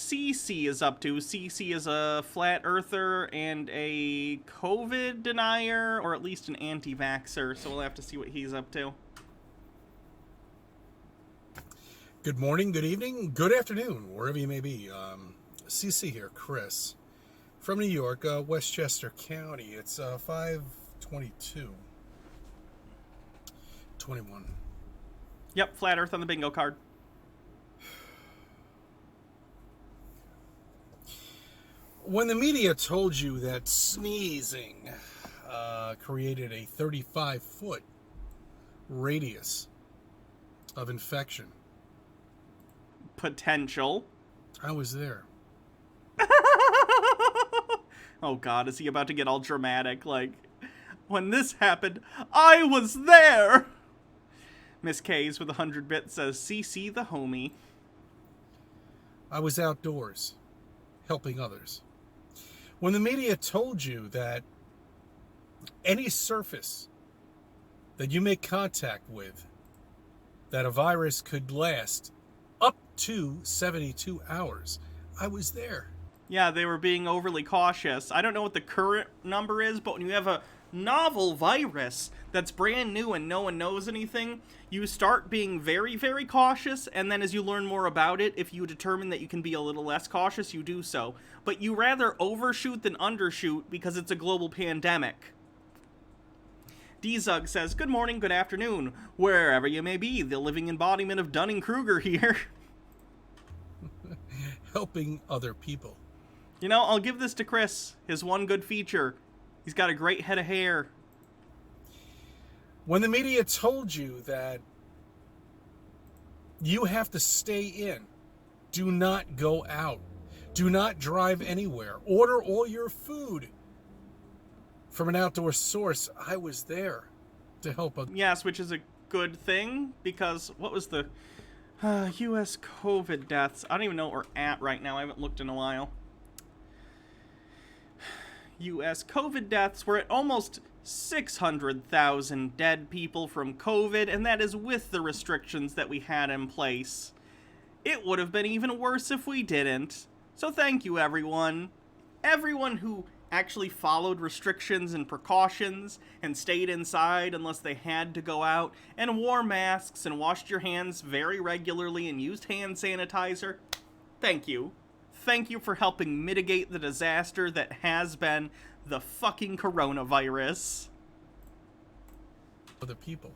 CC is up to. CC is a flat earther and a COVID denier, or at least an anti-vaxxer, so we'll have to see what he's up to. Good morning, good evening, good afternoon, wherever you may be. CC here, Chris, from New York, Westchester County. It's 5/22/21. Yep, flat earth on the bingo card. When the media told you that sneezing created a 35-foot radius of infection, Potential. I was there. Oh god, is he about to get all dramatic? Like, when this happened, I was there! Miss K's with 100 bits says, CC the homie. I was outdoors, helping others. When the media told you that any surface that you make contact with, that a virus could last up to 72 hours, I was there. Yeah, they were being overly cautious. I don't know what the current number is, but when you have a novel virus that's brand new and no one knows anything, you start being very, very cautious, and then as you learn more about it, if you determine that you can be a little less cautious, you do so. But you rather overshoot than undershoot because it's a global pandemic. D-Zug says, good morning, good afternoon, wherever you may be, the living embodiment of Dunning-Kruger here. Helping other people. You know, I'll give this to Chris. His one good feature. He's got a great head of hair. When the media told you that you have to stay in, do not go out, do not drive anywhere, order all your food from an outdoor source, I was there to help. Yes, which is a good thing, because what was the U.S. COVID deaths? I don't even know what we're at right now. I haven't looked in a while. U.S. COVID deaths, we're at almost 600,000 dead people from COVID, and that is with the restrictions that we had in place. It would have been even worse if we didn't. So thank you, everyone. Everyone who actually followed restrictions and precautions and stayed inside unless they had to go out and wore masks and washed your hands very regularly and used hand sanitizer. Thank you. Thank you for helping mitigate the disaster that has been the fucking coronavirus. Other people.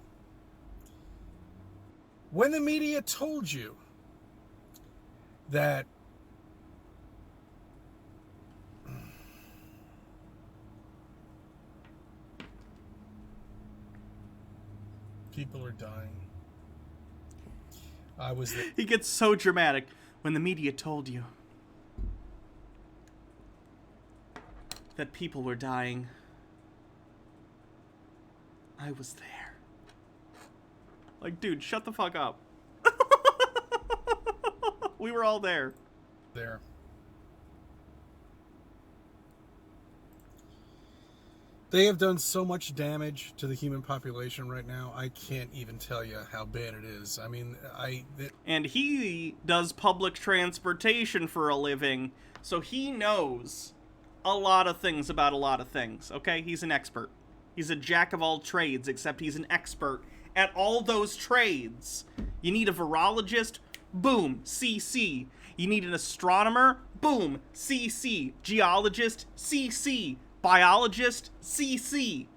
When the media told you that people are dying, I was there. He gets so dramatic. When the media told you that people were dying, I was there. Like, dude, shut the fuck up. We were all there. There. They have done so much damage to the human population right now, I can't even tell you how bad it is. I mean, And he does public transportation for a living, so he knows a lot of things about a lot of things, okay? He's an expert. He's a jack of all trades, except he's an expert at all those trades. You need a virologist? Boom, CC. You need an astronomer? Boom, CC. Geologist? CC. Biologist? CC.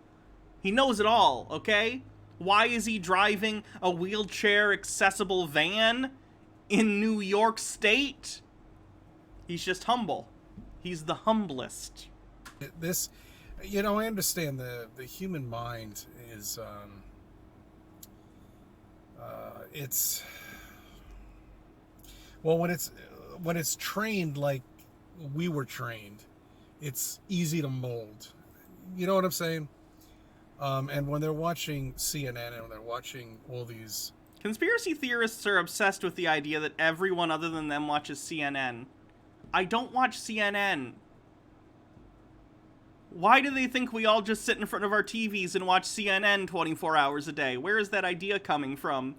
He knows it all, okay? Why is he driving a wheelchair-accessible van in New York State? He's just humble. He's the humblest. This, you know, I understand the human mind is, it's, well, when it's trained like we were trained, it's easy to mold. You know what I'm saying? And when they're watching CNN and when they're watching all these... Conspiracy theorists are obsessed with the idea that everyone other than them watches CNN. I don't watch CNN. Why do they think we all just sit in front of our TVs and watch CNN 24 hours a day? Where is that idea coming from?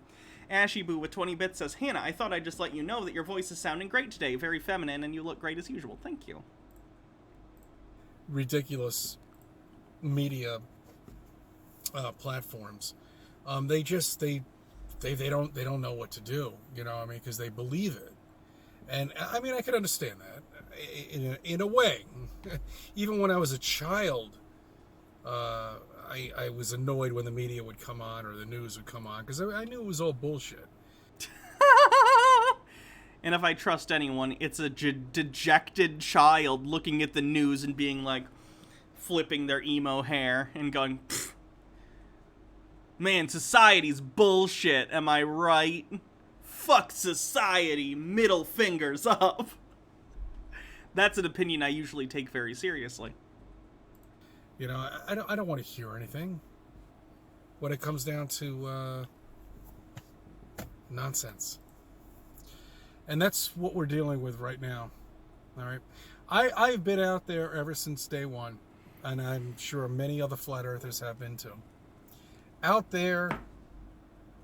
Ashy Boo with 20 bits says, Hannah, I thought I'd just let you know that your voice is sounding great today. Very feminine, and you look great as usual. Thank you. Ridiculous media platforms. They don't know what to do. You know, I mean, because they believe it. And I mean, I can understand that in a way. Even when I was a child, I was annoyed when the media would come on or the news would come on because I knew it was all bullshit. And if I trust anyone, it's a dejected child looking at the news and being like, flipping their emo hair and going, man, society's bullshit, am I right? Fuck society, middle fingers up. That's an opinion I usually take very seriously. You know, I don't want to hear anything when it comes down to nonsense. And that's what we're dealing with right now. All right. I've been out there ever since day one, and I'm sure many other flat earthers have been too. Out there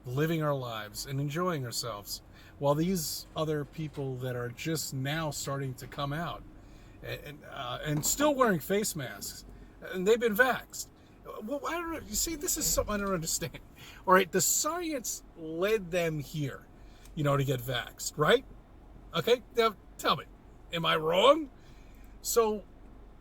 living our lives and enjoying ourselves while these other people that are just now starting to come out and still wearing face masks, and they've been vaxxed. Well, I don't know. You see, this is something I don't understand. All right, the science led them here, you know, to get vaxxed, right? Okay, now tell me, am I wrong? So,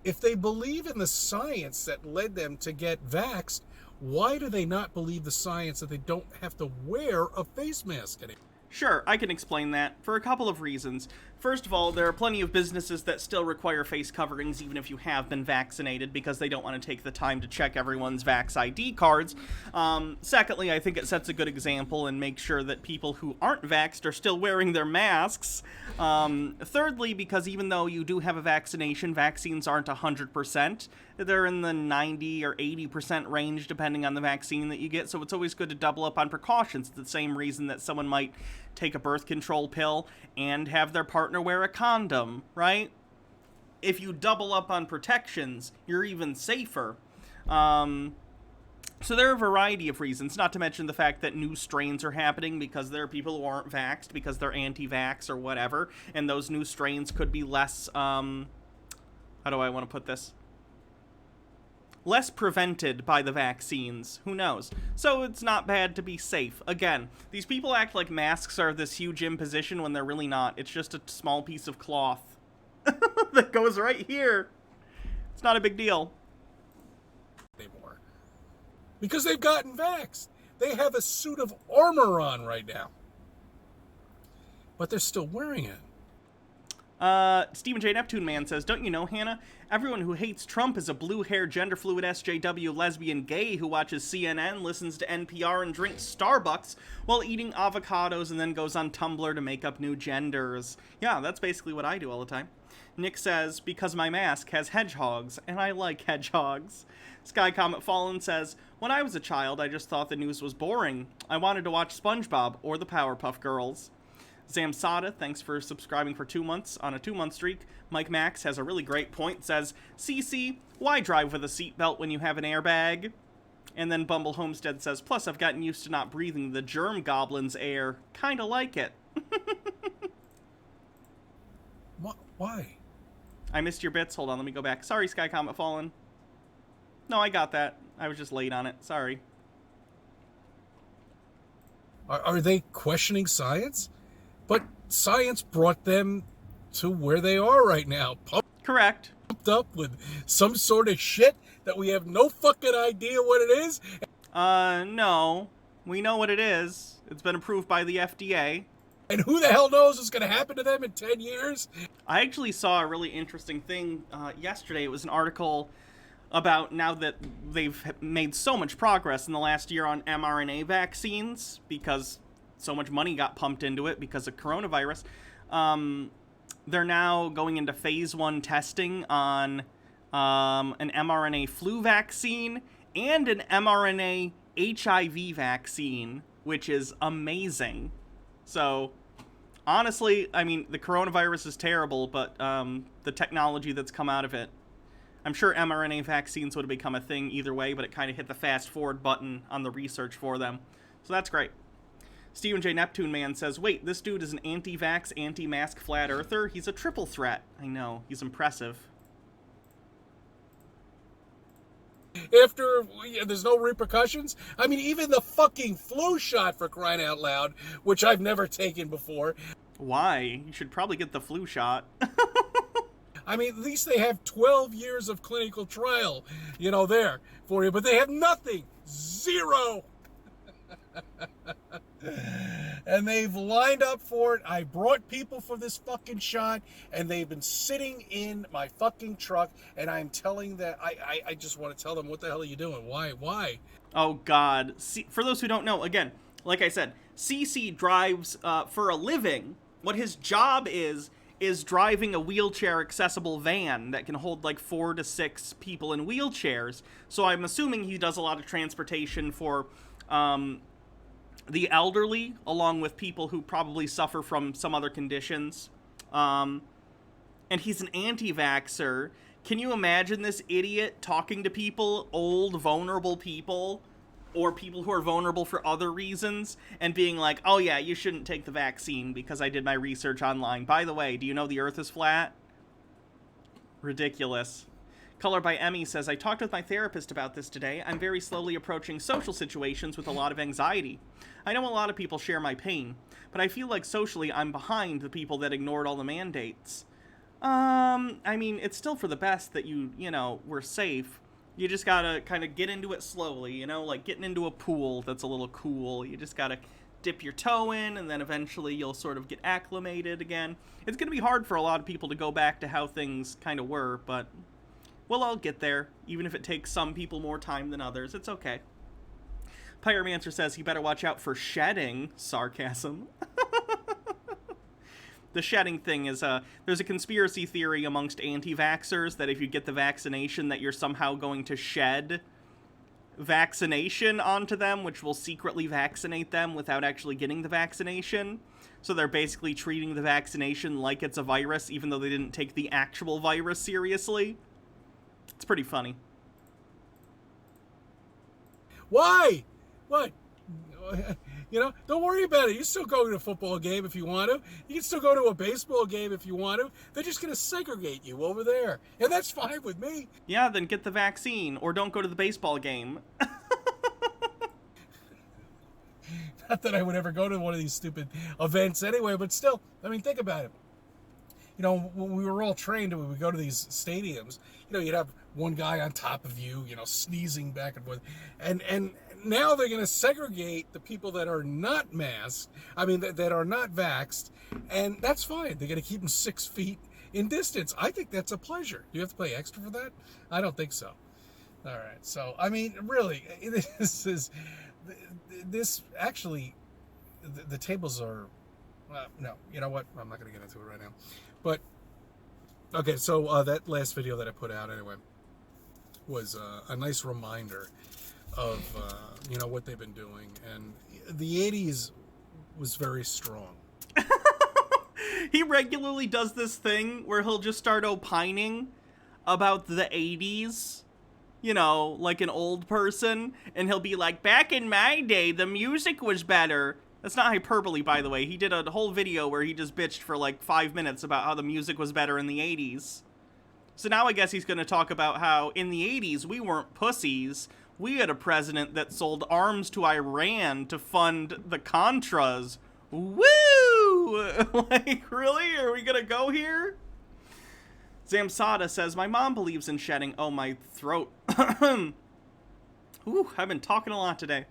if they believe in the science that led them to get vaxxed, why do they not believe the science that they don't have to wear a face mask anymore? Sure, I can explain that for a couple of reasons. First of all, there are plenty of businesses that still require face coverings even if you have been vaccinated because they don't want to take the time to check everyone's Vax ID cards. Secondly, I think it sets a good example and makes sure that people who aren't vaxxed are still wearing their masks. Thirdly, because even though you do have a vaccination, vaccines aren't 100%. They're in the 90 or 80% range depending on the vaccine that you get, so it's always good to double up on precautions. It's the same reason that someone might take a birth control pill and have their partner wear a condom, right? If you double up on protections, you're even safer. So there are a variety of reasons, not to mention the fact that new strains are happening because there are people who aren't vaxxed because they're anti-vax or whatever, and those new strains could be less, how do I want to put this? Less prevented by the vaccines. Who knows? So it's not bad to be safe. Again, these people act like masks are this huge imposition when they're really not. It's just a small piece of cloth that goes right here. It's not a big deal. Anymore. Because they've gotten vaxxed. They have a suit of armor on right now. But they're still wearing it. Stephen J. Neptune Man says, don't you know, Hannah? Everyone who hates Trump is a blue-haired, gender-fluid SJW lesbian gay who watches CNN, listens to NPR, and drinks Starbucks while eating avocados and then goes on Tumblr to make up new genders. Yeah, that's basically what I do all the time. Nick says, because my mask has hedgehogs, and I like hedgehogs. Sky Comet Fallen says, when I was a child, I just thought the news was boring. I wanted to watch SpongeBob or the Powerpuff Girls. Zamsada, thanks for subscribing for 2 months on a 2-month streak. Mike Max has a really great point, says, CC, why drive with a seatbelt when you have an airbag? And then Bumble Homestead says, plus I've gotten used to not breathing the germ goblin's air. Kinda like it. Why? I missed your bits. Hold on, let me go back. Sorry, Sky Comet Fallen. No, I got that. I was just late on it. Sorry. Are they questioning science? But science brought them to where they are right now. Correct. Pumped up with some sort of shit that we have no fucking idea what it is. No. We know what it is. It's been approved by the FDA. And who the hell knows what's going to happen to them in 10 years? I actually saw a really interesting thing yesterday. It was an article about now that they've made so much progress in the last year on mRNA vaccines because so much money got pumped into it because of coronavirus. They're now going into phase 1 testing on an mRNA flu vaccine and an mRNA HIV vaccine, which is amazing. So, honestly, I mean, the coronavirus is terrible, but the technology that's come out of it, I'm sure mRNA vaccines would have become a thing either way, but it kind of hit the fast forward button on the research for them. So that's great. Stephen J. Neptune Man says, wait, this dude is an anti-vax, anti-mask flat earther? He's a triple threat. I know. He's impressive. After there's no repercussions? I mean, even the fucking flu shot, for crying out loud, which I've never taken before. Why? You should probably get the flu shot. I mean, at least they have 12 years of clinical trial, there for you. But they have nothing. Zero. And they've lined up for it. I brought people for this fucking shot, and they've been sitting in my fucking truck, and I'm telling that I just want to tell them, what the hell are you doing? Why? Oh, God. See, for those who don't know, again, like I said, CC drives for a living. What his job is driving a wheelchair-accessible van that can hold like 4 to 6 people in wheelchairs. So I'm assuming he does a lot of transportation for the elderly, along with people who probably suffer from some other conditions. And he's an anti-vaxxer. Can you imagine this idiot talking to people, old, vulnerable people, or people who are vulnerable for other reasons, and being like, oh yeah, you shouldn't take the vaccine because I did my research online. By the way, do you know the Earth is flat? Ridiculous. Color by Emmy says, I talked with my therapist about this today. I'm very slowly approaching social situations with a lot of anxiety. I know a lot of people share my pain, but I feel like socially I'm behind the people that ignored all the mandates. I mean, it's still for the best that you were safe. You just gotta kind of get into it slowly, like getting into a pool that's a little cool. You just gotta dip your toe in, and then eventually you'll sort of get acclimated again. It's gonna be hard for a lot of people to go back to how things kind of were, but we'll all get there, even if it takes some people more time than others. It's okay. Pyromancer says he better watch out for shedding. Sarcasm. The shedding thing is, there's a conspiracy theory amongst anti-vaxxers that if you get the vaccination that you're somehow going to shed vaccination onto them, which will secretly vaccinate them without actually getting the vaccination. So they're basically treating the vaccination like it's a virus, even though they didn't take the actual virus seriously. It's pretty funny. Why? What? Don't worry about it. You still go to a football game if you want to. You can still go to a baseball game if you want to. They're just going to segregate you over there. And that's fine with me. Yeah, then get the vaccine, or don't go to the baseball game. Not that I would ever go to one of these stupid events anyway, but still, I mean, think about it. When we were all trained, when we go to these stadiums, you'd have one guy on top of you, sneezing back and forth. And now they're going to segregate the people that are not masked, that are not vaxxed, and that's fine. They're going to keep them 6 feet in distance. I think that's a pleasure. Do you have to pay extra for that? I don't think so. All right. So, I mean, really, this actually, the tables are, no, you know what? I'm not going to get into it right now. But, okay, so that last video that I put out anyway was a nice reminder of, what they've been doing. And the 80s was very strong. He regularly does this thing where he'll just start opining about the 80s, like an old person. And he'll be like, back in my day, the music was better. That's not hyperbole, by the way. He did a whole video where he just bitched for like 5 minutes about how the music was better in the 80s. So now I guess he's going to talk about how in the 80s we weren't pussies. We had a president that sold arms to Iran to fund the Contras. Woo! Like, really? Are we going to go here? Zamsada says, my mom believes in shedding. Oh, my throat. Ooh, I've been talking a lot today.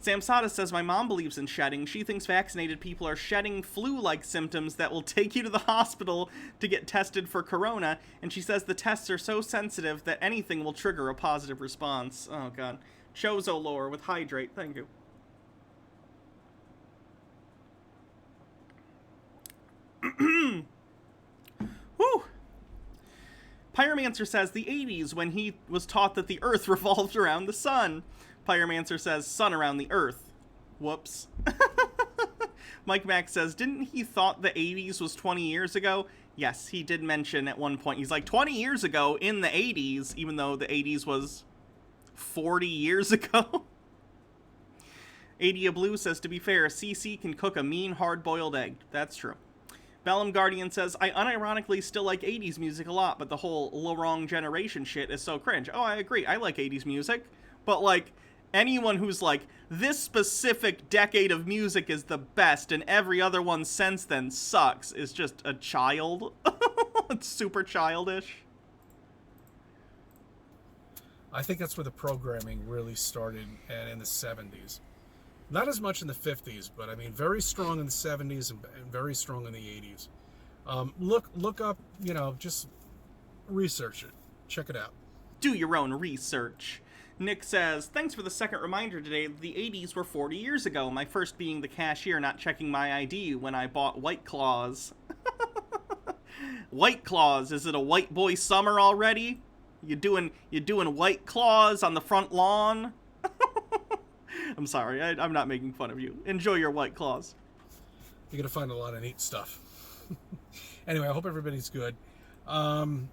Samsada says, my mom believes in shedding. She thinks vaccinated people are shedding flu-like symptoms that will take you to the hospital to get tested for corona, and she says the tests are so sensitive that anything will trigger a positive response. Oh, God. Chozo lore with hydrate. Thank you. Whew. Pyromancer says, the 80s, when he was taught that the Earth revolved around the sun. Pyromancer says, sun around the Earth. Whoops. Mike Mack says, didn't he thought the 80s was 20 years ago? Yes, he did mention at one point. He's like, 20 years ago in the 80s, even though the 80s was 40 years ago. Adia Blue says, to be fair, CC can cook a mean, hard-boiled egg. That's true. Bellum Guardian says, I unironically still like 80s music a lot, but the whole La Wrong Generation shit is so cringe. Oh, I agree. I like 80s music. But, like, anyone who's like, this specific decade of music is the best and every other one since then sucks is just a child. It's super childish. I think that's where the programming really started in the 70s. Not as much in the 50s, but I mean, very strong in the 70s and very strong in the 80s. Look up, just research it. Check it out. Do your own research. Nick says, thanks for the second reminder today. The 80s were 40 years ago, my first being the cashier not checking my ID when I bought White Claws. White Claws, is it a white boy summer already? You doing White Claws on the front lawn? I'm sorry, I'm not making fun of you. Enjoy your White Claws. You're going to find a lot of neat stuff. Anyway, I hope everybody's good. And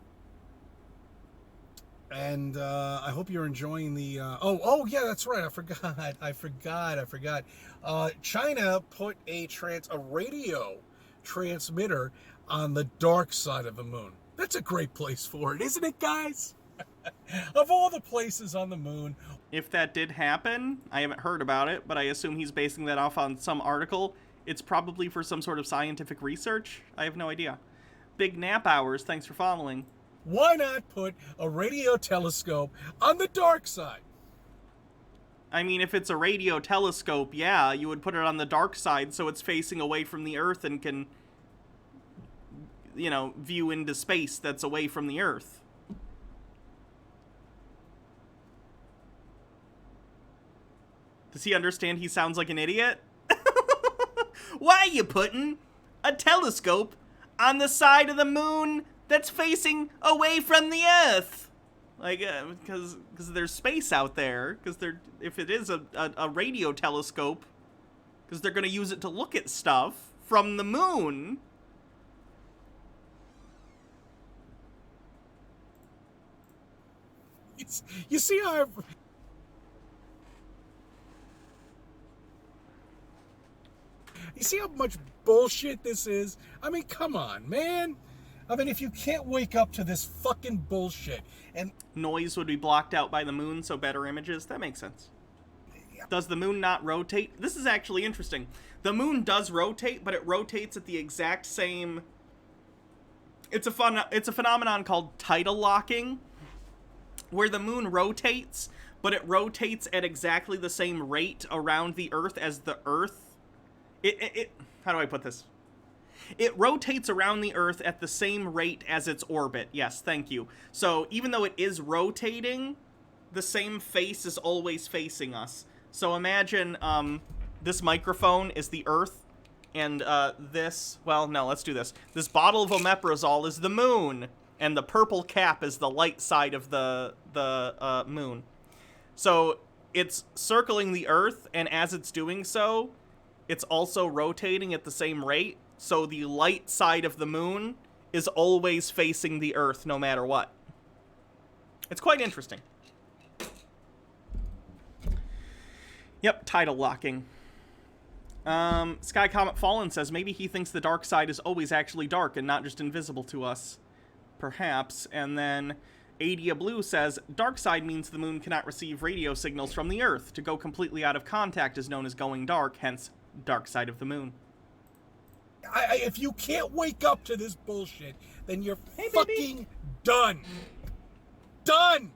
I hope you're enjoying the... Oh, yeah, that's right. I forgot. China put a radio transmitter on the dark side of the moon. That's a great place for it, isn't it, guys? Of all the places on the moon... If that did happen, I haven't heard about it, but I assume he's basing that off on some article. It's probably for some sort of scientific research. I have no idea. Big Nap Hours, thanks for following. Why not put a radio telescope on the dark side? I mean, if it's a radio telescope, yeah, you would put it on the dark side so it's facing away from the Earth and can, view into space that's away from the Earth. Does he understand he sounds like an idiot? Why are you putting a telescope on the side of the moon that's facing away from the Earth? Like, because there's space out there. Because if it is a radio telescope, because they're going to use it to look at stuff from the moon. You see how... You see how much bullshit this is? I mean, come on, man. I mean, if you can't wake up to this fucking bullshit and... Noise would be blocked out by the moon, so better images. That makes sense. Does the moon not rotate? This is actually interesting. The moon does rotate, but it rotates at the exact same... It's a phenomenon called tidal locking, where the moon rotates, but it rotates at exactly the same rate around the Earth as the Earth. How do I put this? It rotates around the Earth at the same rate as its orbit. Yes, thank you. So even though it is rotating, the same face is always facing us. So imagine this microphone is the Earth, and let's do this. This bottle of omeprazole is the moon, and the purple cap is the light side of the moon. So it's circling the Earth, and as it's doing so, it's also rotating at the same rate, so the light side of the moon is always facing the Earth no matter what. It's quite interesting. Yep, tidal locking. Sky Comet Fallen says maybe he thinks the dark side is always actually dark and not just invisible to us. Perhaps. And then Adia Blue says, dark side means the moon cannot receive radio signals from the Earth. To go completely out of contact is known as going dark, hence dark side of the moon. If you can't wake up to this bullshit, then you're fucking done. Done!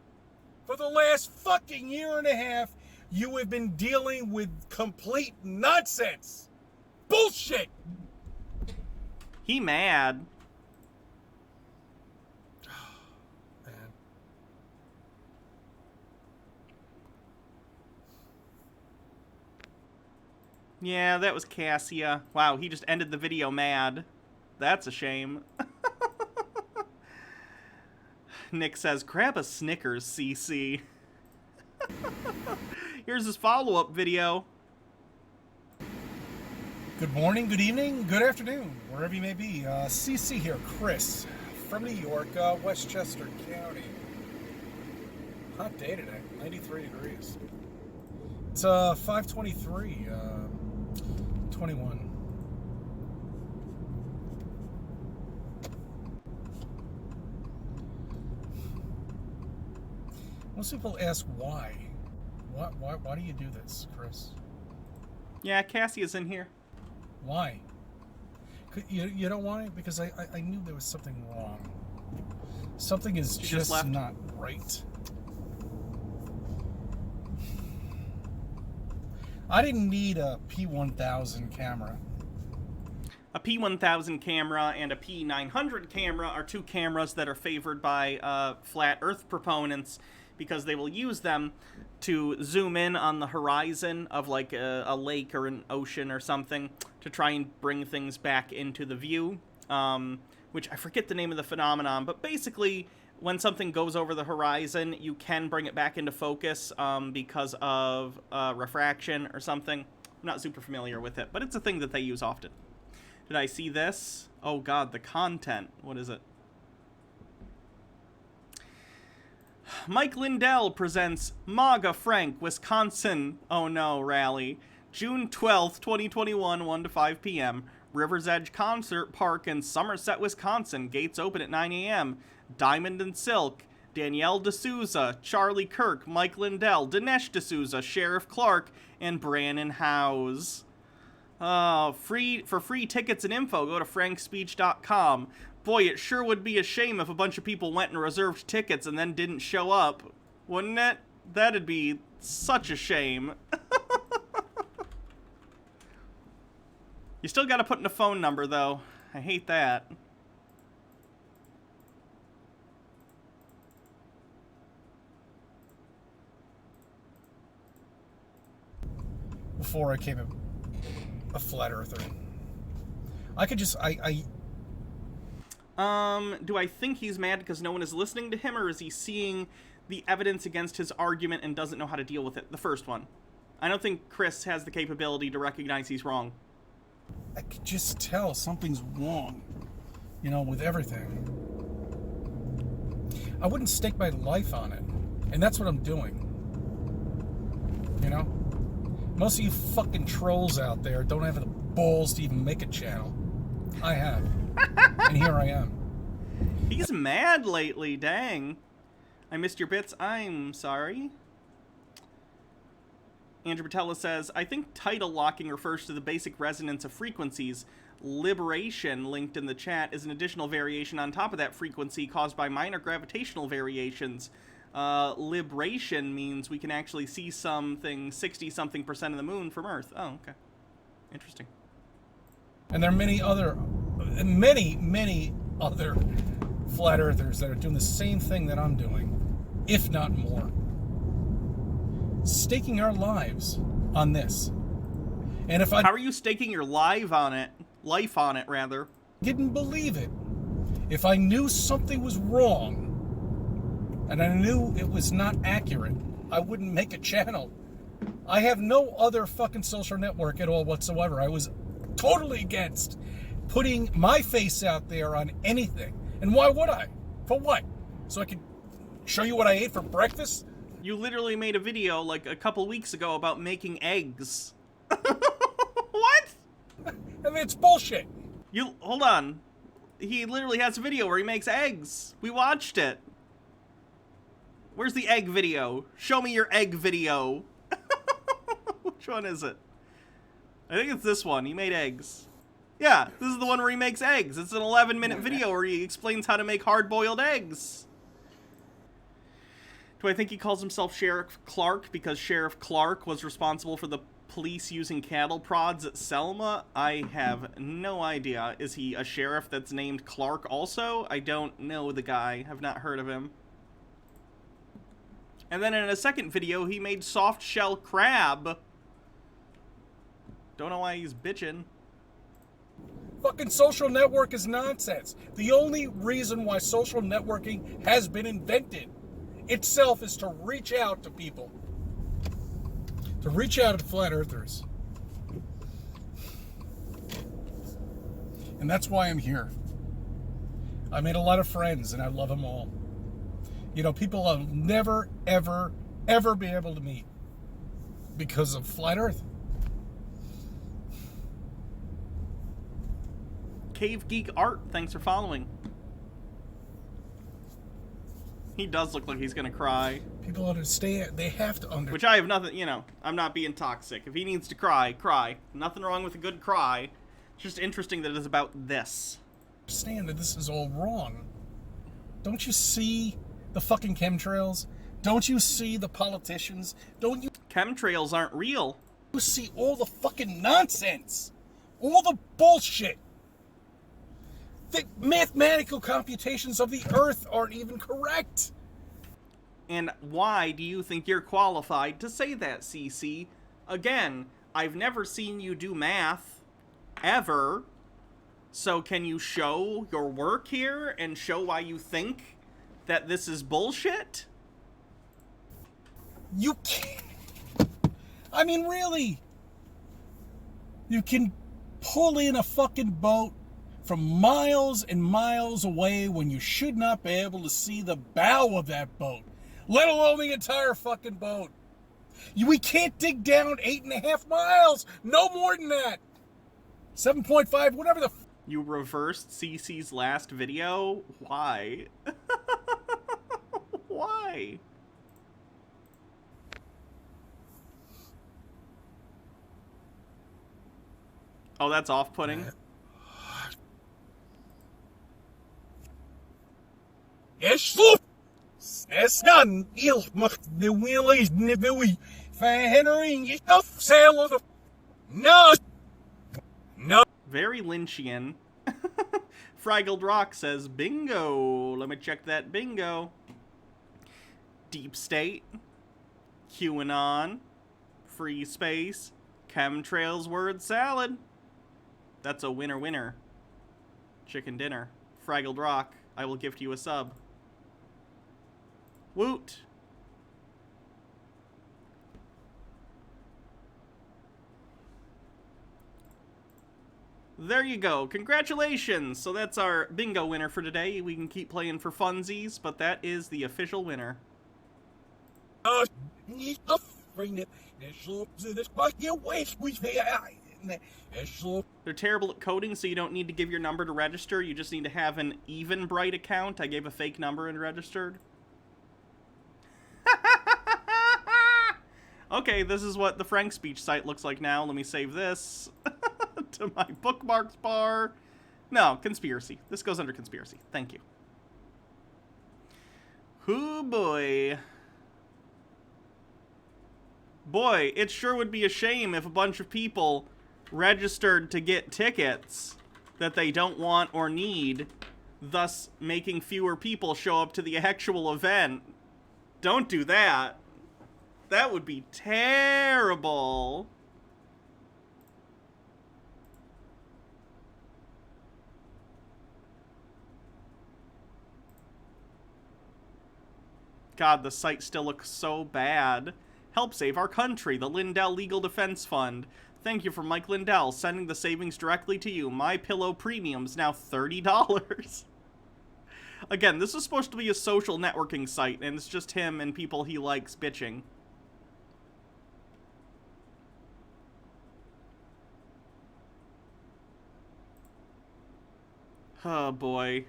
For the last fucking year and a half, you have been dealing with complete nonsense. Bullshit! He mad. Man. Yeah, that was Cassia. Wow, he just ended the video mad. That's a shame. Nick says, grab a Snickers, CC. Here's his follow-up video. Good morning, good evening, good afternoon, wherever you may be. CC here, Chris, from New York, Westchester County. Hot day today, 93 degrees. It's 5:23, 21. Most people ask why. Why do you do this, Chris? Yeah, Cassie is in here. Why? You know why? Because I knew there was something wrong. Something is just not right. I didn't need a P1000 camera. A P1000 camera and a P900 camera are two cameras that are favored by flat Earth proponents because they will use them to zoom in on the horizon of like a lake or an ocean or something to try and bring things back into the view, which I forget the name of the phenomenon, but basically when something goes over the horizon, you can bring it back into focus because of refraction or something. I'm not super familiar with it, but it's a thing that they use often. Did I see this? Oh god, the content. What is it? Mike Lindell presents MAGA Frank, Wisconsin, oh no, rally. June 12th, 2021, 1 to 5 p.m. River's Edge Concert Park in Somerset, Wisconsin. Gates open at 9 a.m. Diamond and Silk, Danielle D'Souza, Charlie Kirk, Mike Lindell, Dinesh D'Souza, Sheriff Clark, and Brannon Howes. For free tickets and info, go to frankspeech.com. Boy, it sure would be a shame if a bunch of people went and reserved tickets and then didn't show up. Wouldn't it? That'd be such a shame. You still gotta put in a phone number, though. I hate that. Before I became a flat earther, I could just, do I think he's mad because no one is listening to him, or is he seeing the evidence against his argument and doesn't know how to deal with it? The first one. I don't think Chris has the capability to recognize he's wrong. I could just tell something's wrong, you know, with everything. I wouldn't stake my life on it, and that's what I'm doing. You know? Most of you fucking trolls out there don't have the balls to even make a channel. I have. And here I am. He's mad lately, dang. I missed your bits, I'm sorry. Andrew Patella says, I think tidal locking refers to the basic resonance of frequencies. Liberation, linked in the chat, is an additional variation on top of that frequency caused by minor gravitational variations. Libration means we can actually see something 60-something% of the moon from Earth. Oh, okay. Interesting. And there are many other flat earthers that are doing the same thing that I'm doing, if not more. Staking our lives on this. And if I... How are you staking your life on it, rather? Didn't believe it. If I knew something was wrong, and I knew it was not accurate, I wouldn't make a channel. I have no other fucking social network at all whatsoever. I was totally against putting my face out there on anything. And why would I? For what? So I could show you what I ate for breakfast? You literally made a video like a couple weeks ago about making eggs. What? I mean, it's bullshit. Hold on. He literally has a video where he makes eggs. We watched it. Where's the egg video? Show me your egg video. Which one is it? I think it's this one. He made eggs. Yeah, this is the one where he makes eggs. It's an 11-minute video where he explains how to make hard-boiled eggs. Do I think he calls himself Sheriff Clark because Sheriff Clark was responsible for the police using cattle prods at Selma? I have no idea. Is he a sheriff that's named Clark also? I don't know the guy. I've not heard of him. And then in a second video, he made soft shell crab. Don't know why he's bitching. Fucking social network is nonsense. The only reason why social networking has been invented itself is to reach out to people. To reach out to flat earthers. And that's why I'm here. I made a lot of friends and I love them all. You know, people I'll never, ever, ever be able to meet. Because of Flat Earth. Cave Geek Art, thanks for following. He does look like he's gonna cry. People understand. They have to understand. Which I have nothing, you know, I'm not being toxic. If he needs to cry, cry. Nothing wrong with a good cry. It's just interesting that it's about this. Understand that this is all wrong. Don't you see the fucking chemtrails? Don't you see the politicians? Don't you Chemtrails aren't real. see all the fucking nonsense? All the bullshit? The mathematical computations of the Earth aren't even correct. And why do you think you're qualified to say that, CC? Again, I've never seen you do math. Ever. So can you show your work here and show why you think that this is bullshit? You can't. I mean, really. You can pull in a fucking boat from miles and miles away when you should not be able to see the bow of that boat, let alone the entire fucking boat. We can't dig down 8.5 miles. No more than that. 7.5, whatever the You reversed CC's last video? Why? Why? Oh, that's off-putting? Es done. Ich mach the wheelies nibby verhindering yourself sail of no. Very Lynchian. Fraggled Rock says, bingo. Let me check that bingo. Deep State. QAnon. Free Space. Chemtrails word salad. That's a winner. Chicken dinner. Fraggled Rock. I will gift you a sub. Woot. There you go. Congratulations! So that's our bingo winner for today. We can keep playing for funsies, but that is the official winner. They're terrible at coding, so you don't need to give your number to register. You just need to have an Eventbrite account. I gave a fake number and registered. Okay, this is what the Frank Speech site looks like now. Let me save this to my bookmarks bar. No, conspiracy. This goes under conspiracy. Thank you. Hoo boy. Boy, it sure would be a shame if a bunch of people registered to get tickets that they don't want or need, thus making fewer people show up to the actual event. Don't do that. That would be terrible. God, the site still looks so bad. Help save our country, the Lindell Legal Defense Fund. Thank you for Mike Lindell, sending the savings directly to you. My Pillow Premium's now $30. Again, this is supposed to be a social networking site, and it's just him and people he likes bitching. Oh, boy.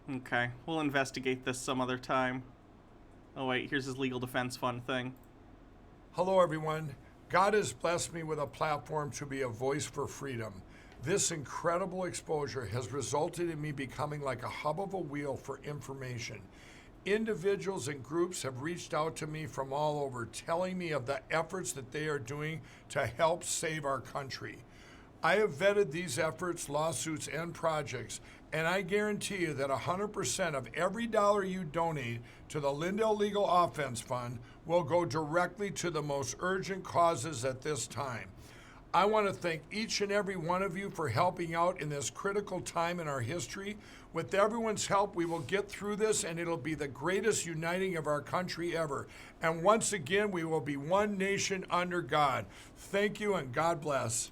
Okay, we'll investigate this some other time. Oh, wait, here's his legal defense fund thing. Hello, everyone. God has blessed me with a platform to be a voice for freedom. This incredible exposure has resulted in me becoming like a hub of a wheel for information. Individuals and groups have reached out to me from all over, telling me of the efforts that they are doing to help save our country. I have vetted these efforts, lawsuits, and projects, and I guarantee you that 100% of every dollar you donate to the Lindell Legal Offense Fund will go directly to the most urgent causes at this time. I want to thank each and every one of you for helping out in this critical time in our history. With everyone's help, we will get through this, and it'll be the greatest uniting of our country ever. And once again, we will be one nation under God. Thank you, and God bless.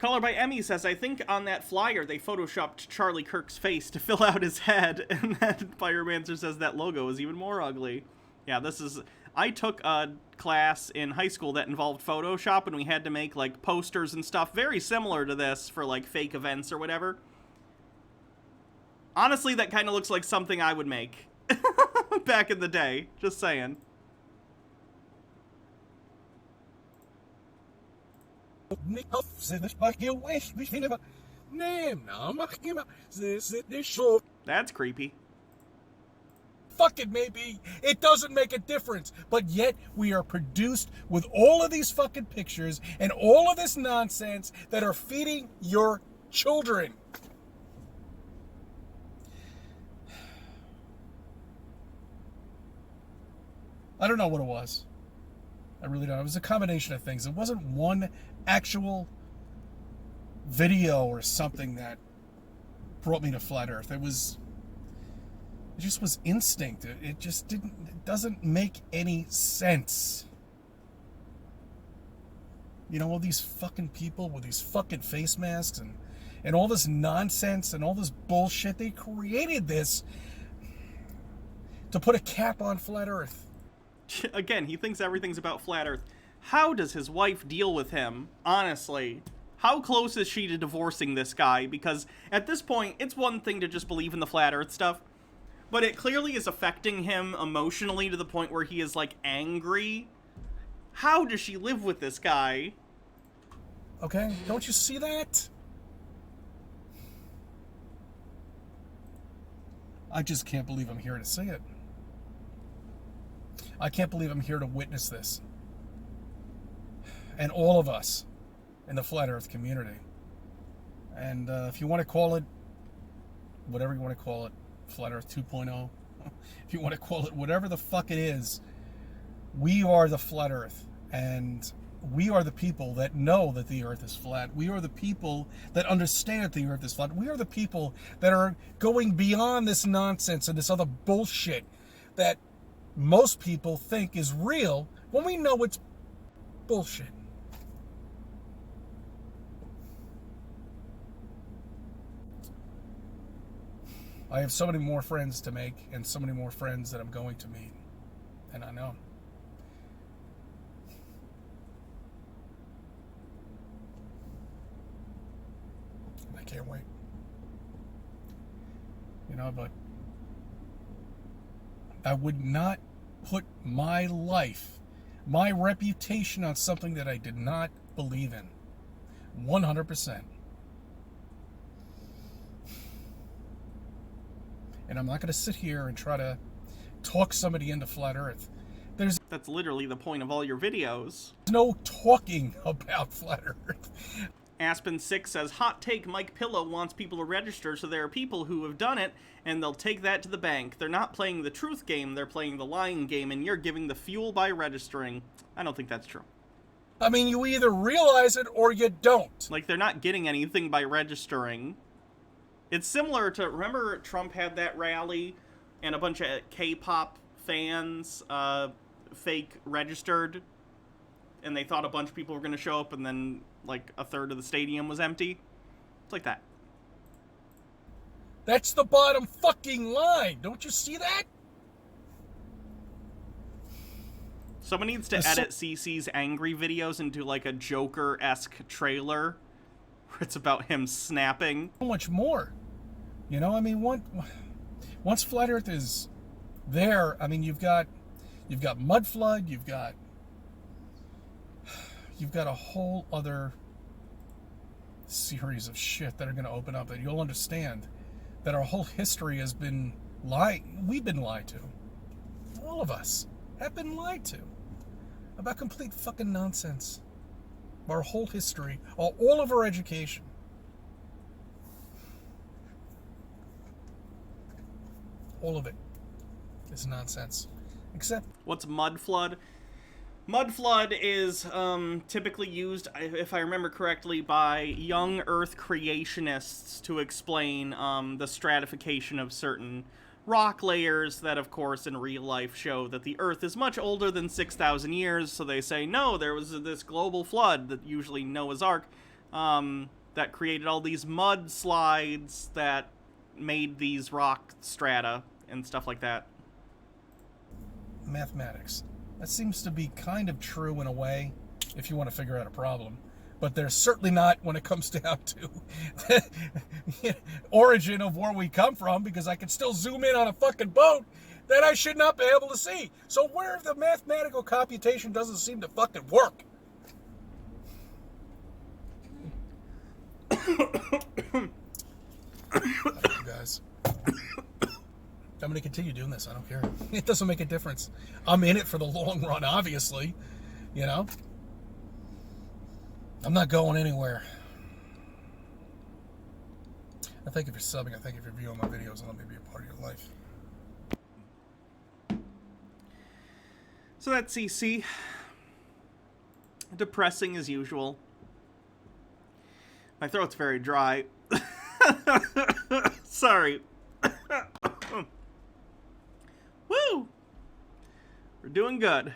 Caller by Emmy says, I think on that flyer they photoshopped Charlie Kirk's face to fill out his head, and then Firemancer says that logo is even more ugly. Yeah, this is... I took a class in high school that involved Photoshop, and we had to make, like, posters and stuff very similar to this for, like, fake events or whatever. Honestly, that kind of looks like something I would make back in the day. Just saying. That's creepy. Fuck it, maybe. It doesn't make a difference. But yet, we are produced with all of these fucking pictures and all of this nonsense that are feeding your children. I don't know what it was. I really don't. It was a combination of things. It wasn't one actual video or something that brought me to Flat Earth. It just was instinct. It just didn't, it doesn't make any sense. You know, all these fucking people with these fucking face masks and all this nonsense and all this bullshit, they created this to put a cap on Flat Earth. Again, he thinks everything's about Flat Earth. How does his wife deal with him, honestly? How close is she to divorcing this guy? Because at this point, it's one thing to just believe in the Flat Earth stuff, but it clearly is affecting him emotionally to the point where he is, like, angry. How does she live with this guy? Okay, don't you see that? I just can't believe I'm here to see it. I can't believe I'm here to witness this. And all of us in the Flat Earth community. And if you want to call it, whatever you want to call it, Flat Earth 2.0, if you want to call it whatever the fuck it is, we are the Flat Earth. And we are the people that know that the Earth is flat. We are the people that understand that the Earth is flat. We are the people that are going beyond this nonsense and this other bullshit that most people think is real when we know it's bullshit. I have so many more friends to make and so many more friends that I'm going to meet. And I know. And I can't wait. You know, but I would not put my life, my reputation on something that I did not believe in. 100%. And I'm not going to sit here and try to talk somebody into Flat Earth. That's literally the point of all your videos. There's no talking about Flat Earth. Aspen6 says, hot take, Mike Pillow wants people to register, so there are people who have done it, and they'll take that to the bank. They're not playing the truth game, they're playing the lying game, and you're giving the fuel by registering. I don't think that's true. I mean, you either realize it or you don't. Like, they're not getting anything by registering. It's similar to, remember Trump had that rally, and a bunch of K-pop fans fake registered, and they thought a bunch of people were going to show up, and then like a third of the stadium was empty. It's like that. That's the bottom fucking line. Don't you see that? Someone needs to edit CC's angry videos into like a Joker-esque trailer where it's about him snapping. So much more. You know, I mean, once Flat Earth is there, I mean, you've got mud flood, you've got a whole other series of shit that are going to open up that you'll understand that our whole history has been we've been lied to. All of us have been lied to about complete fucking nonsense. Our whole history, all of our education. All of it is nonsense. Except... What's mud flood? Mud flood is typically used, if I remember correctly, by young Earth creationists to explain the stratification of certain rock layers that, of course, in real life show that the Earth is much older than 6,000 years, so they say, no, there was this global flood, that usually Noah's Ark, that created all these mudslides that made these rock strata and stuff like that. Mathematics. That seems to be kind of true in a way, if you want to figure out a problem. But they're certainly not when it comes down to the origin of where we come from, because I can still zoom in on a fucking boat that I should not be able to see. So where the mathematical computation doesn't seem to fucking work. You guys. I'm going to continue doing this. I don't care. It doesn't make a difference. I'm in it for the long run, obviously. You know? I'm not going anywhere. I thank you for subbing. I thank you for viewing my videos and let me be a part of your life. So that's CC. Depressing as usual. My throat's very dry. Sorry. Woo! We're doing good.